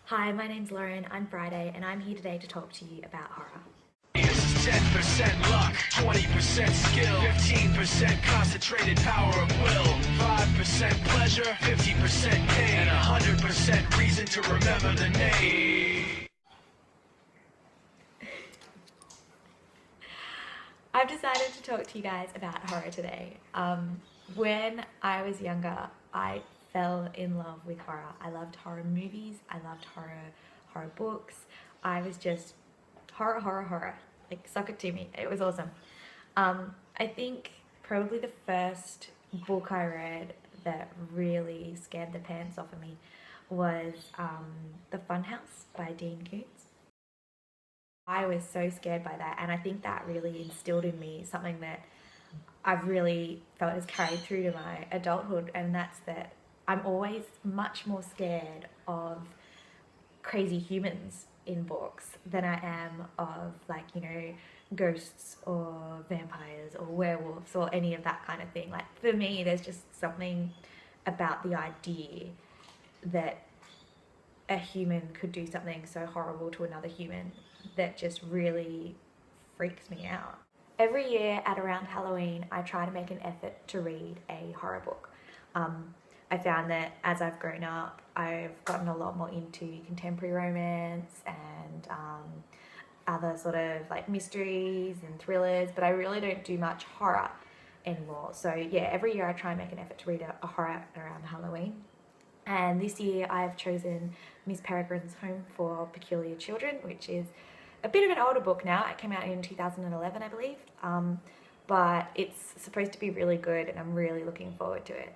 Hi, my name's Lauren, I'm Friday, and I'm here today to talk to you about horror. 10% luck, 20% skill, 15% concentrated power of will, 5% pleasure, 50% pain, and 100% reason to remember the name. I've decided to talk to you guys about horror today. When I was younger, I fell in love with horror. I loved horror movies, I loved horror books. I was just horror. Like, suck it to me. It was awesome. I think probably the first book I read that really scared the pants off of me was The Funhouse by Dean Koontz. I was so scared by that, and I think that really instilled in me something that I've really felt has carried through to my adulthood, and that's that I'm always much more scared of crazy humans in books than I am of, like, ghosts or vampires or werewolves or any of that kind of thing. Like, for me, there's just something about the idea that a human could do something so horrible to another human that just really freaks me out. Every year at around Halloween, I try to make an effort to read a horror book. I found that as I've grown up, I've gotten a lot more into contemporary romance and other sort of like mysteries and thrillers, but I really don't do much horror anymore. So yeah, every year I try and make an effort to read a horror around Halloween. And this year I've chosen Miss Peregrine's Home for Peculiar Children, which is a bit of an older book now. It came out in 2011, I believe. But it's supposed to be really good, and I'm really looking forward to it.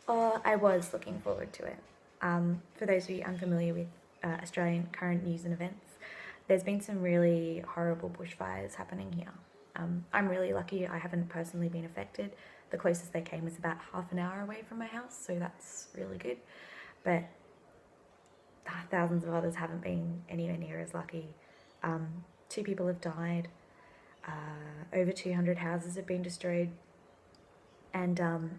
Or I was looking forward to it. For those of you unfamiliar with Australian current news and events, there's been some really horrible bushfires happening here. I'm really lucky I haven't personally been affected. The closest they came is about half an hour away from my house, so that's really good. But thousands of others haven't been anywhere near as lucky. 2 people have died. Over 200 houses have been destroyed. And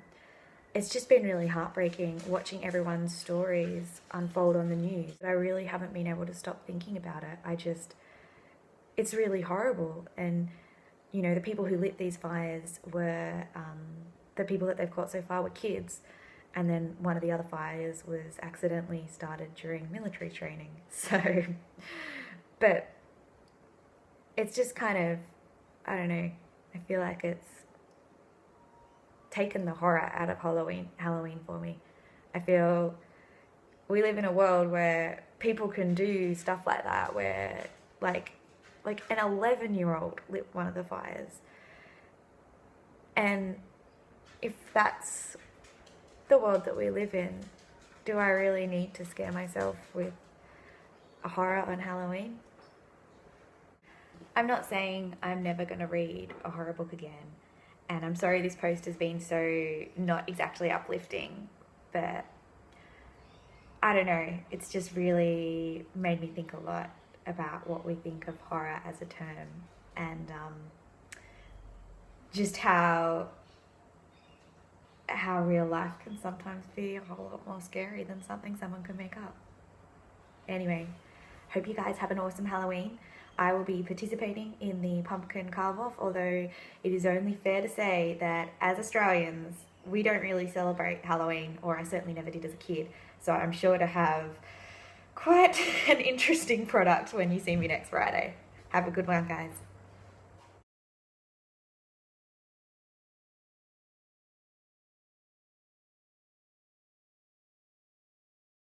it's just been really heartbreaking watching everyone's stories unfold on the news. I really haven't been able to stop thinking about it. It's really horrible. And the people who lit these fires were, the people that they've caught so far were kids. And then one of the other fires was accidentally started during military training. So, but it's just kind of, I don't know, I feel like it's taken the horror out of Halloween for me. I feel we live in a world where people can do stuff like that, where like an 11-year-old lit one of the fires. And if that's the world that we live in, do I really need to scare myself with a horror on Halloween? I'm not saying I'm never going to read a horror book again, and I'm sorry this post has been so not exactly uplifting, but I don't know, it's just really made me think a lot about what we think of horror as a term, and just how real life can sometimes be a whole lot more scary than something someone could make up. Anyway, hope you guys have an awesome Halloween. I will be participating in the pumpkin carve-off, although it is only fair to say that as Australians, we don't really celebrate Halloween, or I certainly never did as a kid, so I'm sure to have quite an interesting product when you see me next Friday. Have a good one, guys.